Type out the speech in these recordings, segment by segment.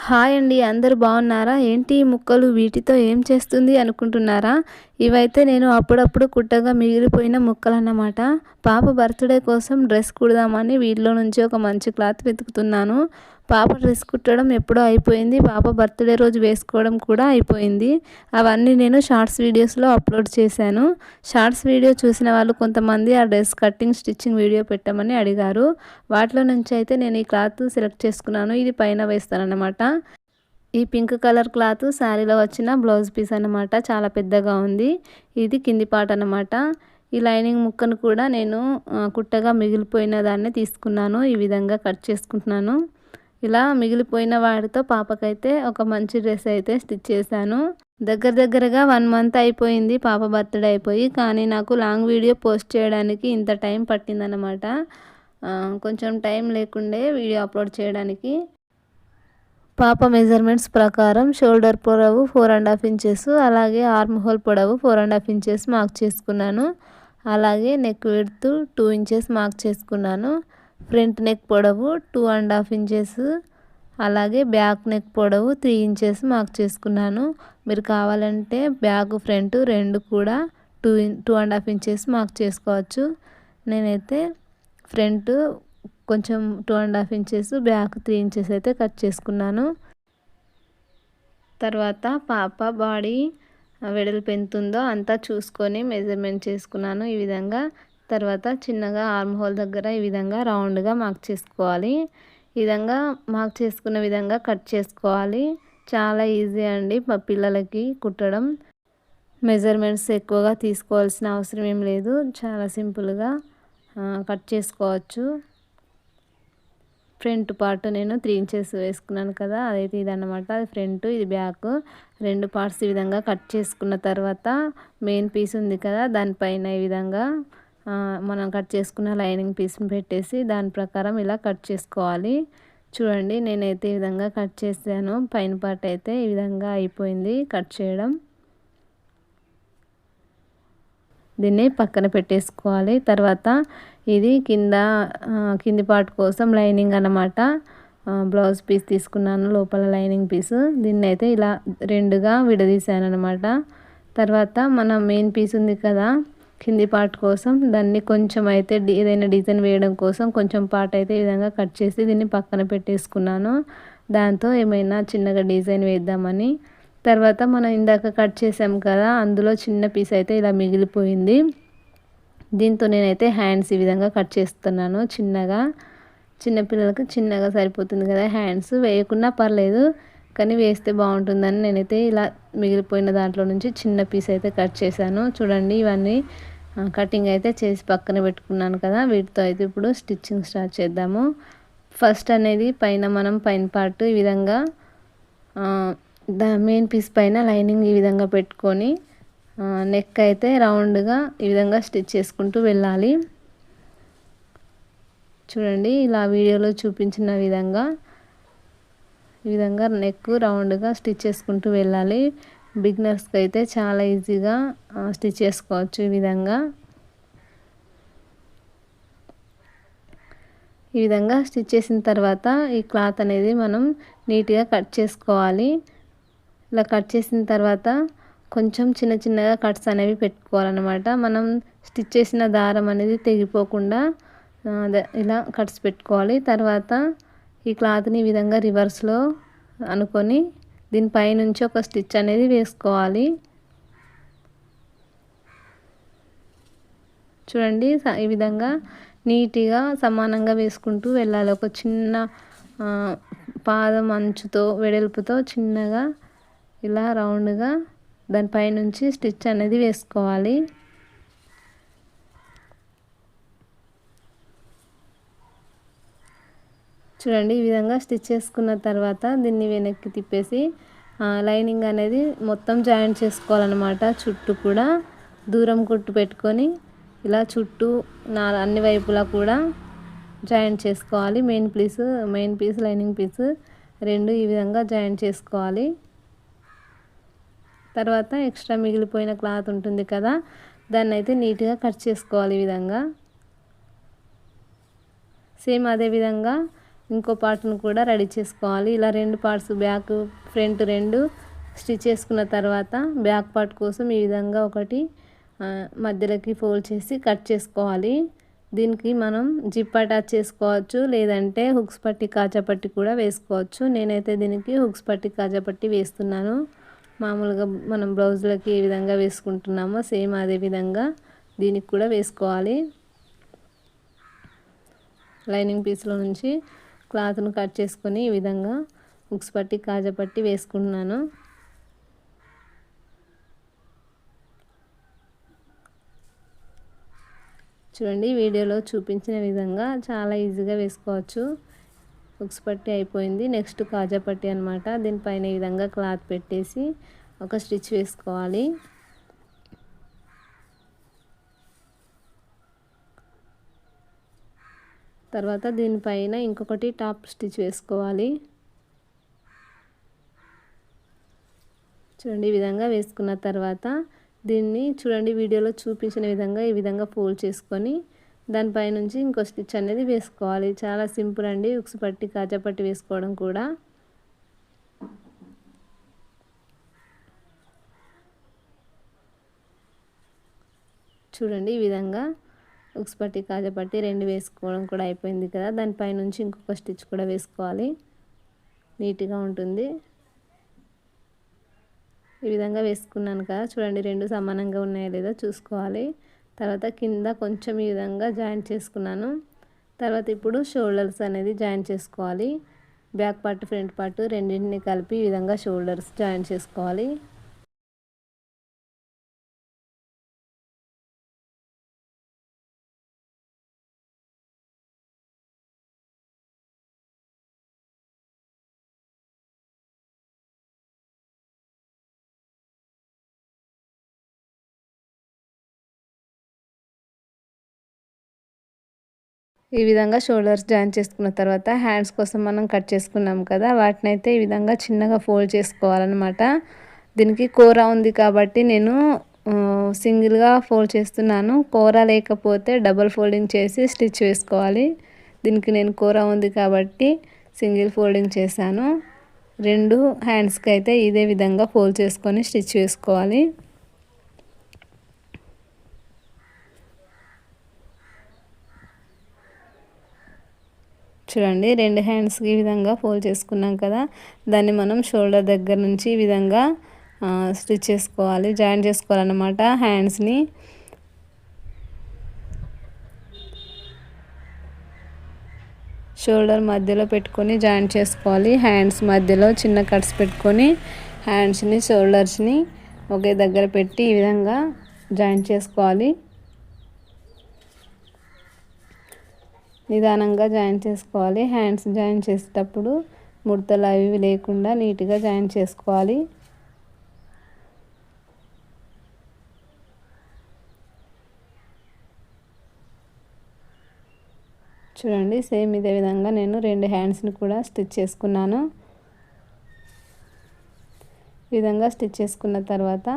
Hi అండి, అందరూ బాగున్నారా? ఏంటి ఈ ముక్కలు వీటితో ఏం చేస్తుంది అనుకుంటున్నారా? ఇవైతే నేను అప్పుడప్పుడు కుట్టగా మిగిలిపోయిన ముక్కలన్నమాట. పాప బర్త్డే కోసం డ్రెస్ కుడదామని వీటిలో నుంచి ఒక మంచి క్లాత్ వెతుకుతున్నాను. పాప డ్రెస్ కుట్టడం ఎప్పుడో అయిపోయింది. పాప బర్త్డే రోజు వేసుకోవడం కూడా అయిపోయింది. అవన్నీ నేను షార్ట్స్ వీడియోస్లో అప్లోడ్ చేశాను. షార్ట్స్ వీడియో చూసిన వాళ్ళు కొంతమంది ఆ డ్రెస్ కటింగ్ స్టిచ్చింగ్ వీడియో పెట్టమని అడిగారు. వాటిలో నుంచి అయితే నేను ఈ క్లాత్ సెలెక్ట్ చేసుకున్నాను. ఇది పైన వేస్తానన్నమాట. ఈ పింక్ కలర్ క్లాత్ శారీలో వచ్చిన బ్లౌజ్ పీస్ అన్నమాట. చాలా పెద్దగా ఉంది. ఇది కింది పార్ట్ అన్నమాట. ఈ లైనింగ్ ముక్కను కూడా నేను కుట్టగా మిగిలిపోయిన దాన్ని తీసుకున్నాను. ఈ విధంగా కట్ చేసుకుంటున్నాను. ఇలా మిగిలిపోయిన వాటితో పాపకైతే ఒక మంచి డ్రెస్ అయితే స్టిచ్ చేశాను. దగ్గరగా 1 మంత్ అయిపోయింది పాప బర్త్డే అయిపోయి. కానీ నాకు లాంగ్ వీడియో పోస్ట్ చేయడానికి ఇంత టైం పట్టిందన్నమాట. కొంచెం టైం లేకుండే వీడియో అప్లోడ్ చేయడానికి. పాప మెజర్మెంట్స్ ప్రకారం షోల్డర్ పొడవు 4.5 ఇంచెస్, అలాగే ఆర్మ్ హోల్ పొడవు 4.5 ఇంచెస్ మార్క్ చేసుకున్నాను. అలాగే నెక్ విడ్త్ 2 ఇంచెస్ మార్క్ చేసుకున్నాను. ఫ్రంట్ నెక్ పొడవు 2.5 ఇంచెస్, అలాగే బ్యాక్ నెక్ పొడవు 3 ఇంచెస్ మార్క్ చేసుకున్నాను. మీరు కావాలంటే బ్యాక్ ఫ్రంట్ రెండు కూడా 2.5 ఇంచెస్ మార్క్ చేసుకోవచ్చు. నేనైతే ఫ్రంట్ కొంచెం 2.5 ఇంచెస్, బ్యాక్ 3 ఇంచెస్ అయితే కట్ చేసుకున్నాను. తర్వాత పాప బాడీ వెడల్పు ఎంత ఉందో అంతా చూసుకొని మెజర్మెంట్ చేసుకున్నాను ఈ విధంగా. తర్వాత చిన్నగా ఆర్మ్ హోల్ దగ్గర ఈ విధంగా రౌండ్గా మార్క్ చేసుకోవాలి. ఈ విధంగా మార్క్ చేసుకున్న విధంగా కట్ చేసుకోవాలి. చాలా ఈజీ అండి మా పిల్లలకి కుట్టడం. మెజర్మెంట్స్ ఎక్కువగా తీసుకోవాల్సిన అవసరం ఏం లేదు. చాలా సింపుల్గా కట్ చేసుకోవచ్చు. ఫ్రంట్ పార్ట్ నేను 3 ఇంచెస్ వేసుకున్నాను కదా, అదైతే ఇదన్నమాట. అది ఫ్రంట్, ఇది బ్యాక్, రెండు పార్ట్స్ ఈ విధంగా కట్ చేసుకున్న తర్వాత మెయిన్ పీస్ ఉంది కదా, దానిపైన ఈ విధంగా మనం కట్ చేసుకున్న లైనింగ్ పీస్ని పెట్టేసి దాని ప్రకారం ఇలా కట్ చేసుకోవాలి. చూడండి, నేనైతే ఈ విధంగా కట్ చేశాను. పైన పార్ట్ అయితే ఈ విధంగా అయిపోయింది కట్ చేయడం. దీన్ని పక్కన పెట్టేసుకోవాలి. తర్వాత ఇది కింది పార్ట్ కోసం లైనింగ్ అన్నమాట. బ్లౌజ్ పీస్ తీసుకున్నాను, లోపల లైనింగ్ పీస్. దీన్ని అయితే ఇలా రెండుగా విడదీశాను అనమాట. తర్వాత మన మెయిన్ పీస్ ఉంది కదా కింది పార్ట్ కోసం, దాన్ని కొంచెం అయితే ఏదైనా డిజైన్ వేయడం కోసం కొంచెం పార్ట్ అయితే ఈ విధంగా కట్ చేసి దీన్ని పక్కన పెట్టేసుకున్నాను. దాంతో ఏమైనా చిన్నగా డిజైన్ వేద్దామని. తర్వాత మనం ఇందాక కట్ చేసాం కదా, అందులో చిన్న పీస్ అయితే ఇలా మిగిలిపోయింది. దీంతో నేనైతే హ్యాండ్స్ ఈ విధంగా కట్ చేస్తున్నాను. చిన్నపిల్లలకు చిన్నగా సరిపోతుంది కదా, హ్యాండ్స్ వేయకున్నా పర్లేదు, కానీ వేస్తే బాగుంటుందని నేనైతే ఇలా మిగిలిపోయిన దాంట్లో నుంచి చిన్న పీస్ అయితే కట్ చేశాను. చూడండి, ఇవన్నీ కటింగ్ అయితే చేసి పక్కన పెట్టుకున్నాను కదా. వీటితో అయితే ఇప్పుడు స్టిచ్చింగ్ స్టార్ట్ చేద్దాము. ఫస్ట్ అనేది పైన పార్ట్ ఈ విధంగా మెయిన్ పీస్ పైన లైనింగ్ ఈ విధంగా పెట్టుకొని నెక్ అయితే రౌండ్గా ఈ విధంగా స్టిచ్ చేసుకుంటూ వెళ్ళాలి. చూడండి, ఇలా వీడియోలో చూపించిన విధంగా ఈ విధంగా నెక్ రౌండ్గా స్టిచ్ చేసుకుంటూ వెళ్ళాలి. బిగినర్స్కి అయితే చాలా ఈజీగా స్టిచ్ చేసుకోవచ్చు. ఈ విధంగా స్టిచ్ చేసిన తర్వాత ఈ క్లాత్ అనేది మనం నీట్గా కట్ చేసుకోవాలి. ఇలా కట్ చేసిన తర్వాత కొంచెం చిన్నగా కట్స్ అనేవి పెట్టుకోవాలన్నమాట. మనం స్టిచ్ చేసిన దారం అనేది తెగిపోకుండా ఇలా కట్స్ పెట్టుకోవాలి. తర్వాత ఈ క్లాత్ని ఈ విధంగా రివర్స్లో అనుకొని దీనిపై నుంచి ఒక స్టిచ్ అనేది వేసుకోవాలి. చూడండి, ఈ విధంగా నీట్గా సమానంగా వేసుకుంటూ వెళ్ళాలి. ఒక చిన్న పాదం అంచుతో వెడల్పుతో చిన్నగా ఇలా రౌండ్గా దానిపై నుంచి స్టిచ్ అనేది వేసుకోవాలి. చూడండి, ఈ విధంగా స్టిచ్ చేసుకున్న తర్వాత దీన్ని వెనక్కి తిప్పేసి లైనింగ్ అనేది మొత్తం జాయింట్ చేసుకోవాలన్నమాట. చుట్టూ కూడా దూరం కుట్టు పెట్టుకొని ఇలా చుట్టూ అన్ని వైపులా కూడా జాయింట్ చేసుకోవాలి. మెయిన్ పీస్ లైనింగ్ పీస్ రెండు ఈ విధంగా జాయింట్ చేసుకోవాలి. తర్వాత ఎక్స్ట్రా మిగిలిపోయిన క్లాత్ ఉంటుంది కదా, దాన్ని అయితే నీట్గా కట్ చేసుకోవాలి. ఈ విధంగా సేమ్ అదే విధంగా ఇంకో పార్ట్ను కూడా రెడీ చేసుకోవాలి. ఇలా 2 పార్ట్స్ బ్యాక్ ఫ్రంట్ 2 స్టిచ్ చేసుకున్న తర్వాత బ్యాక్ పార్ట్ కోసం ఈ విధంగా ఒకటి మధ్యలోకి ఫోల్డ్ చేసి కట్ చేసుకోవాలి. దీనికి మనం జిప్ అటాచ్ చేసుకోవచ్చు, లేదంటే హుక్స్ పట్టి కాజా పట్టి కూడా వేసుకోవచ్చు. నేనైతే దీనికి హుక్స్ పట్టి కాజా పట్టి వేస్తున్నాను. మామూలుగా మనం బ్లౌజులకి ఏ విధంగా వేసుకుంటున్నామో సేమ్ అదే విధంగా దీనికి కూడా వేసుకోవాలి. లైనింగ్ పీస్లో నుంచి క్లాత్ను కట్ చేసుకొని ఈ విధంగా హుక్స్ పట్టి కాజా పట్టి వేసుకుంటున్నాను. చూడండి, వీడియోలో చూపించిన విధంగా చాలా ఈజీగా వేసుకోవచ్చు. హుక్స్ పట్టి అయిపోయింది. నెక్స్ట్ కాజా పట్టి అనమాట. దీనిపైన ఈ విధంగా క్లాత్ పెట్టేసి ఒక స్టిచ్ వేసుకోవాలి. తర్వాత దీనిపైన ఇంకొకటి టాప్ స్టిచ్ వేసుకోవాలి. చూడండి, ఈ విధంగా వేసుకున్న తర్వాత దీన్ని చూడండి వీడియోలో చూపించిన విధంగా ఈ విధంగా ఫోల్డ్ చేసుకొని దానిపై నుంచి ఇంకో స్టిచ్ అనేది వేసుకోవాలి. చాలా సింపుల్ అండి హుక్స్ పట్టి కాజా పట్టి వేసుకోవడం కూడా. చూడండి, ఈ విధంగా హుక్స్ పట్టి కాజా పట్టి 2 వేసుకోవడం కూడా అయిపోయింది కదా. దానిపై నుంచి ఇంకొక స్టిచ్ కూడా వేసుకోవాలి. నీట్గా ఉంటుంది. ఈ విధంగా వేసుకున్నాను కదా. చూడండి, 2 సమానంగా ఉన్నాయో లేదో చూసుకోవాలి. తర్వాత కింద కొంచెం ఈ విధంగా జాయింట్ చేసుకున్నాను. తర్వాత ఇప్పుడు షోల్డర్స్ అనేది జాయింట్ చేసుకోవాలి. బ్యాక్ పార్ట్ ఫ్రంట్ పార్ట్ రెండింటిని కలిపి ఈ విధంగా షోల్డర్స్ జాయింట్ చేసుకోవాలి. ఈ విధంగా షోల్డర్స్ జాయిన్ చేసుకున్న తర్వాత హ్యాండ్స్ కోసం మనం కట్ చేసుకున్నాం కదా, వాటిని అయితే ఈ విధంగా చిన్నగా ఫోల్డ్ చేసుకోవాలన్నమాట. దీనికి కూర ఉంది కాబట్టి నేను సింగిల్గా ఫోల్డ్ చేస్తున్నాను. కూర లేకపోతే డబుల్ ఫోల్డింగ్ చేసి స్టిచ్ వేసుకోవాలి. దీనికి నేను కూర ఉంది కాబట్టి సింగిల్ ఫోల్డింగ్ చేశాను. 2 హ్యాండ్స్కి అయితే ఇదే విధంగా ఫోల్డ్ చేసుకొని స్టిచ్ వేసుకోవాలి. చూడండి, 2 హ్యాండ్స్కి ఈ విధంగా ఫోల్డ్ చేసుకున్నాం కదా, దాన్ని మనం షోల్డర్ దగ్గర నుంచి ఈ విధంగా స్టిచ్ చేసుకోవాలి, జాయిన్ చేసుకోవాలన్నమాట. హ్యాండ్స్ని షోల్డర్ మధ్యలో పెట్టుకొని జాయిన్ చేసుకోవాలి. హ్యాండ్స్ మధ్యలో చిన్న కట్స్ పెట్టుకొని హ్యాండ్స్ని షోల్డర్స్ని ఒకే దగ్గర పెట్టి ఈ విధంగా జాయిన్ చేసుకోవాలి. నిదానంగా జాయిన్ చేసుకోవాలి. హ్యాండ్స్ జాయిన్ చేసేటప్పుడు ముడతలు అవి లేకుండా నీట్గా జాయిన్ చేసుకోవాలి. చూడండి, సేమ్ ఇదే విధంగా నేను 2 హ్యాండ్స్ని కూడా స్టిచ్ చేసుకున్నాను. ఈ విధంగా స్టిచ్ చేసుకున్న తర్వాత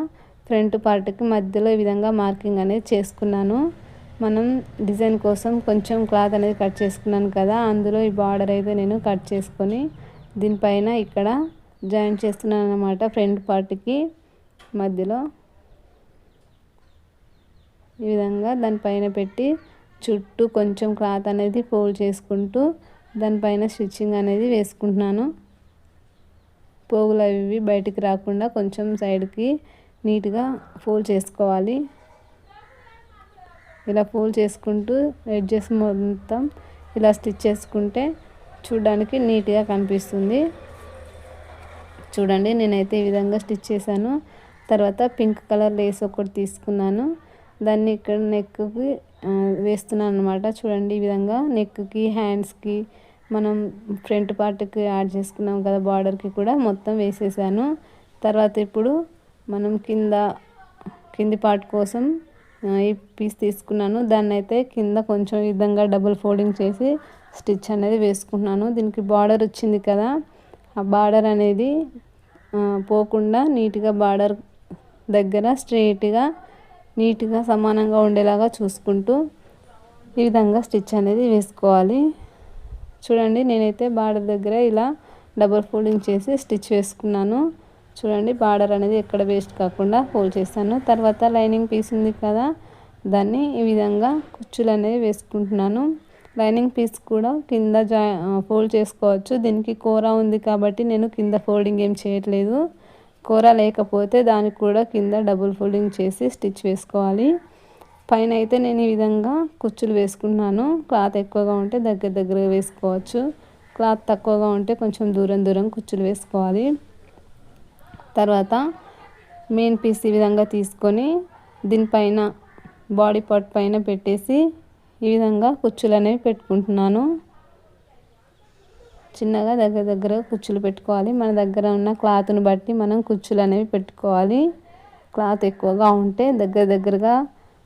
ఫ్రంట్ పార్ట్కి మధ్యలో ఈ విధంగా మార్కింగ్ అనేది చేసుకున్నాను. మనం డిజైన్ కోసం కొంచెం క్లాత్ అనేది కట్ చేసుకున్నాను కదా, అందులో ఈ బార్డర్ అయితే నేను కట్ చేసుకొని దీనిపైన ఇక్కడ జాయిన్ చేస్తున్నాను అన్నమాట. ఫ్రంట్ పార్ట్కి మధ్యలో ఈ విధంగా దానిపైన పెట్టి చుట్టూ కొంచెం క్లాత్ అనేది ఫోల్డ్ చేసుకుంటూ దానిపైన స్టిచ్చింగ్ అనేది వేసుకుంటున్నాను. పోగులు అవి బయటికి రాకుండా కొంచెం సైడ్కి నీట్గా ఫోల్డ్ చేసుకోవాలి. ఇలా ఫోల్డ్ చేసుకుంటూ ఎడ్జెస్ మొత్తం ఇలా స్టిచ్ చేసుకుంటే చూడడానికి నీట్గా కనిపిస్తుంది. చూడండి, నేనైతే ఈ విధంగా స్టిచ్ చేశాను. తర్వాత పింక్ కలర్ లేస్ ఒకటి తీసుకున్నాను, దాన్ని ఇక్కడ నెక్కి వేస్తున్నాను అనమాట. చూడండి, ఈ విధంగా నెక్కి హ్యాండ్స్కి మనం ఫ్రంట్ పార్ట్కి యాడ్ చేసుకున్నాం కదా బార్డర్కి కూడా మొత్తం వేసేసాను. తర్వాత ఇప్పుడు మనం కింది పార్ట్ కోసం ఈ పీస్ తీసుకున్నాను, దాన్ని అయితే కింద కొంచెం ఈ విధంగా డబుల్ ఫోల్డింగ్ చేసి స్టిచ్ అనేది వేసుకుంటున్నాను. దీనికి బార్డర్ వచ్చింది కదా, ఆ బార్డర్ అనేది పోకుండా నీట్గా బార్డర్ దగ్గర స్ట్రెయిట్గా నీట్గా సమానంగా ఉండేలాగా చూసుకుంటూ ఈ విధంగా స్టిచ్ అనేది వేసుకోవాలి. చూడండి నేనైతే బార్డర్ దగ్గర ఇలా డబుల్ ఫోల్డింగ్ చేసి స్టిచ్ వేసుకున్నాను. చూడండి బార్డర్ అనేది ఎక్కడ వేస్ట్ కాకుండా ఫోల్డ్ చేస్తాను. తర్వాత లైనింగ్ పీస్ ఉంది కదా, దాన్ని ఈ విధంగా కుచ్చులు అనేవి వేసుకుంటున్నాను. లైనింగ్ పీస్ కూడా కింద ఫోల్డ్ చేసుకోవచ్చు. దీనికి కూర ఉంది కాబట్టి నేను కింద ఫోల్డింగ్ ఏం చేయట్లేదు. కూర లేకపోతే దానికి కూడా కింద డబుల్ ఫోల్డింగ్ చేసి స్టిచ్ వేసుకోవాలి. పైన అయితే నేను ఈ విధంగా కుచ్చులు వేసుకున్నాను. క్లాత్ ఎక్కువగా ఉంటే దగ్గరగా వేసుకోవచ్చు. క్లాత్ తక్కువగా ఉంటే కొంచెం దూరం కుచ్చులు వేసుకోవాలి. తర్వాత మెయిన్ పీస్ ఈ విధంగా తీసుకొని దీనిపైన బాడీ పార్ట్ పైన పెట్టేసి ఈ విధంగా కుచ్చులు అనేవి పెట్టుకుంటున్నాను. చిన్నగా దగ్గర కుచ్చులు పెట్టుకోవాలి. మన దగ్గర ఉన్న క్లాత్ని బట్టి మనం కుచ్చులు అనేవి పెట్టుకోవాలి. క్లాత్ ఎక్కువగా ఉంటే దగ్గరగా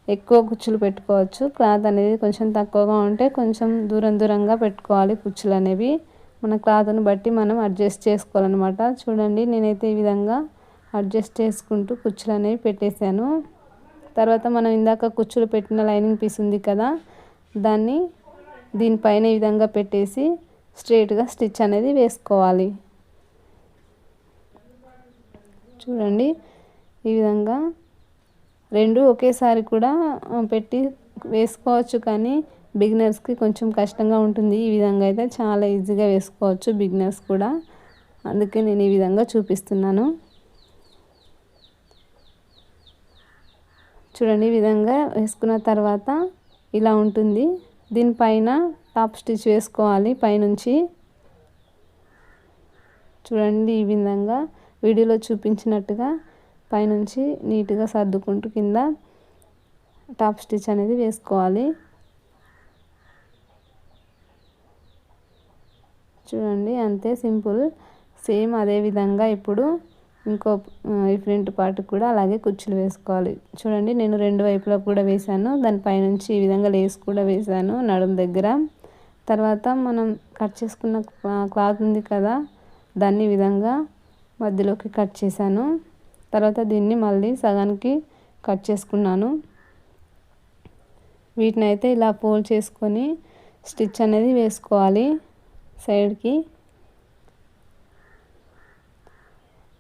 ఎక్కువ కుచ్చులు పెట్టుకోవచ్చు. క్లాత్ అనేది కొంచెం తక్కువగా ఉంటే కొంచెం దూరంగా పెట్టుకోవాలి కుచ్చులు అనేవి. మన క్లాత్ని బట్టి మనం అడ్జస్ట్ చేసుకోవాలన్నమాట. చూడండి నేనైతే ఈ విధంగా అడ్జస్ట్ చేసుకుంటూ కుచ్చులు అనేవి పెట్టేశాను. తర్వాత మనం ఇందాక కుచ్చులు పెట్టిన లైనింగ్ పీస్ ఉంది కదా, దాన్ని దీనిపైన ఈ విధంగా పెట్టేసి స్ట్రైట్గా స్టిచ్ అనేది వేసుకోవాలి. చూడండి ఈ విధంగా రెండు ఒకేసారి కూడా పెట్టి వేసుకోవచ్చు, కానీ బిగినర్స్కి కొంచెం కష్టంగా ఉంటుంది. ఈ విధంగా అయితే చాలా ఈజీగా వేసుకోవచ్చు బిగినర్స్ కూడా, అందుకే నేను ఈ విధంగా చూపిస్తున్నాను. చూడండి ఈ విధంగా వేసుకున్న తర్వాత ఇలా ఉంటుంది. దీనిపైన టాప్ స్టిచ్ వేసుకోవాలి పైనుంచి. చూడండి ఈ విధంగా వీడియోలో చూపించినట్టుగా పైనుంచి నీట్గా సర్దుకుంటూ కింద టాప్ స్టిచ్ అనేది వేసుకోవాలి. చూడండి అంతే సింపుల్. సేమ్ అదే విధంగా ఇప్పుడు ఇంకో ఈ ఫ్రంట్ పార్ట్ కూడా అలాగే కుచ్చులు వేసుకోవాలి. చూడండి నేను రెండు వైపులా కూడా వేసాను. దానిపైనుంచి ఈ విధంగా లేస్ కూడా వేసాను నడుము దగ్గర. తర్వాత మనం కట్ చేసుకున్న క్లాత్ ఉంది కదా, దాన్ని ఈ విధంగా మధ్యలోకి కట్ చేశాను. తర్వాత దీన్ని మళ్ళీ సగానికి కట్ చేసుకున్నాను. వీటిని అయితే ఇలా ఫోల్డ్ చేసుకొని స్టిచ్ అనేది వేసుకోవాలి సైడ్కి.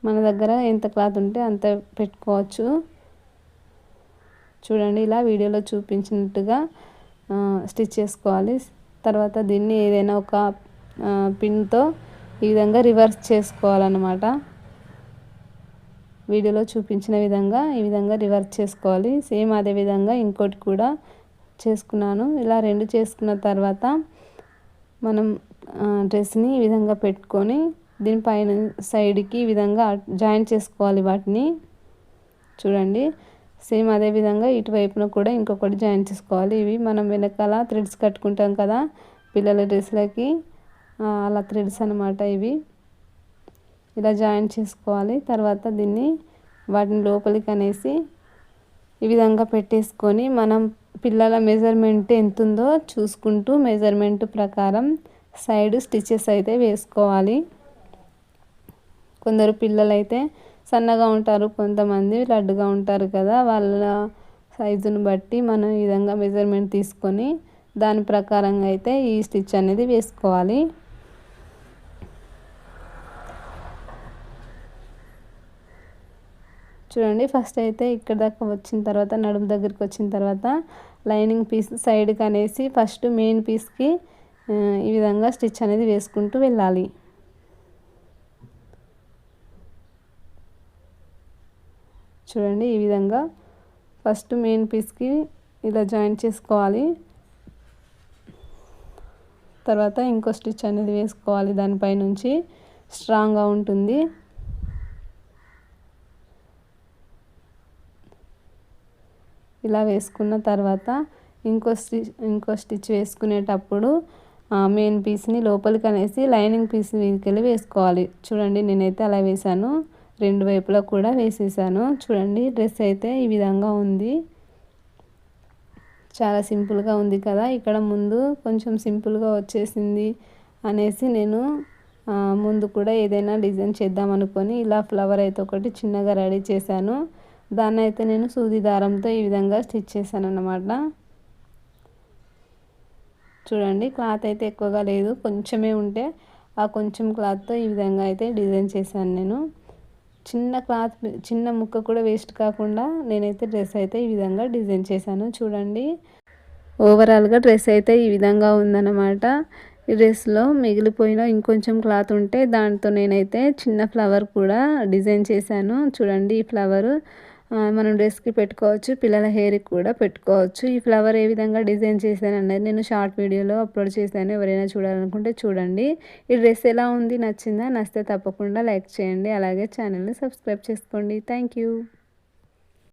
మన దగ్గర ఎంత క్లాత్ ఉంటే అంత పెట్టుకోవచ్చు. చూడండి ఇలా వీడియోలో చూపించినట్టుగా స్టిచ్ చేసుకోవాలి. తర్వాత దీన్ని ఏదైనా ఒక పిన్తో ఈ విధంగా రివర్స్ చేసుకోవాలన్నమాట. వీడియోలో చూపించిన విధంగా ఈ విధంగా రివర్స్ చేసుకోవాలి. సేమ్ అదే విధంగా ఇంకోటి కూడా చేసుకున్నాను. ఇలా రెండు చేసుకున్న తర్వాత మనం డ్రెస్ని ఈ విధంగా పెట్టుకొని దీనిపైన సైడ్కి ఈ విధంగా జాయిన్ చేసుకోవాలి వాటిని. చూడండి సేమ్ అదే విధంగా ఇటువైపున కూడా ఇంకొకటి జాయిన్ చేసుకోవాలి. ఇవి మనం వెనకాల థ్రెడ్స్ కట్టుకుంటాం కదా పిల్లల డ్రెస్లకి, అలా థ్రెడ్స్ అన్నమాట ఇవి. ఇలా జాయిన్ చేసుకోవాలి. తర్వాత దీన్ని వాటిని లోపలికి అనేసి ఈ విధంగా పెట్టేసుకొని మనం పిల్లల మెజర్మెంట్ ఎంత ఉందో చూసుకుంటూ మెజర్మెంట్ ప్రకారం సైడ్ స్టిచెస్ అయితే వేసుకోవాలి. కొందరు పిల్లలైతే సన్నగా ఉంటారు, కొంతమంది లడ్డుగా ఉంటారు కదా, వాళ్ళ సైజును బట్టి మనం ఈ విధంగా మెజర్మెంట్ తీసుకొని దాని ప్రకారంగా అయితే ఈ స్టిచ్ అనేది వేసుకోవాలి. చూడండి ఫస్ట్ అయితే ఇక్కడ దాకా వచ్చిన తర్వాత నడుము దగ్గరికి వచ్చిన తర్వాత లైనింగ్ పీస్ సైడ్కి అనేసి ఫస్ట్ మెయిన్ పీస్కి ఈ విధంగా స్టిచ్ అనేది వేసుకుంటూ వెళ్ళాలి. చూడండి ఈ విధంగా ఫస్ట్ మెయిన్ పీస్కి ఇలా జాయిన్ చేసుకోవాలి. తర్వాత ఇంకో స్టిచ్ అనేది వేసుకోవాలి. దానిపై నుంచి స్ట్రాంగ్గా ఉంటుంది. ఇలా వేసుకున్న తర్వాత ఇంకో స్టిచ్ వేసుకునేటప్పుడు మెయిన్ పీస్ని లోపలికి అనేసి లైనింగ్ పీస్ వీకెళ్ళి వేసుకోవాలి. చూడండి నేనైతే అలా వేసాను, రెండు వైపులా కూడా వేసేసాను. చూడండి డ్రెస్ అయితే ఈ విధంగా ఉంది. చాలా సింపుల్గా ఉంది కదా. ఇక్కడ ముందు కొంచెం సింపుల్గా వచ్చేసింది అనేసి నేను ముందు కూడా ఏదైనా డిజైన్ చేద్దాం అనుకొని ఇలా ఫ్లవర్ అయితే ఒకటి చిన్నగా రెడీ చేశాను. దాన్ని అయితే నేను సూది దారంతో ఈ విధంగా స్టిచ్ చేశాను అన్నమాట. చూడండి క్లాత్ అయితే ఎక్కువగా లేదు, కొంచెమే ఉంటే ఆ కొంచెం క్లాత్తో ఈ విధంగా అయితే డిజైన్ చేశాను నేను. చిన్న ముక్క కూడా వేస్ట్ కాకుండా నేనైతే డ్రెస్ అయితే ఈ విధంగా డిజైన్ చేశాను. చూడండి ఓవరాల్గా డ్రెస్ అయితే ఈ విధంగా ఉందన్నమాట. ఈ డ్రెస్లో మిగిలిపోయిన ఇంకొంచెం క్లాత్ ఉంటే దాంతో నేనైతే చిన్న ఫ్లవర్ కూడా డిజైన్ చేశాను. చూడండి ఈ ఫ్లవరు మనం డ్రెస్కి పెట్టుకోవచ్చు, పిల్లల హెయిర్కి కూడా పెట్టుకోవచ్చు. ఈ ఫ్లవర్ ఏ విధంగా డిజైన్ చేశాను అనేది నేను షార్ట్ వీడియోలో అప్లోడ్ చేశాను, ఎవరైనా చూడాలనుకుంటే చూడండి. ఈ డ్రెస్ ఎలా ఉంది, నచ్చిందా? నచ్చితే తప్పకుండా లైక్ చేయండి, అలాగే ఛానల్ని సబ్స్క్రైబ్ చేసుకోండి. Thank you.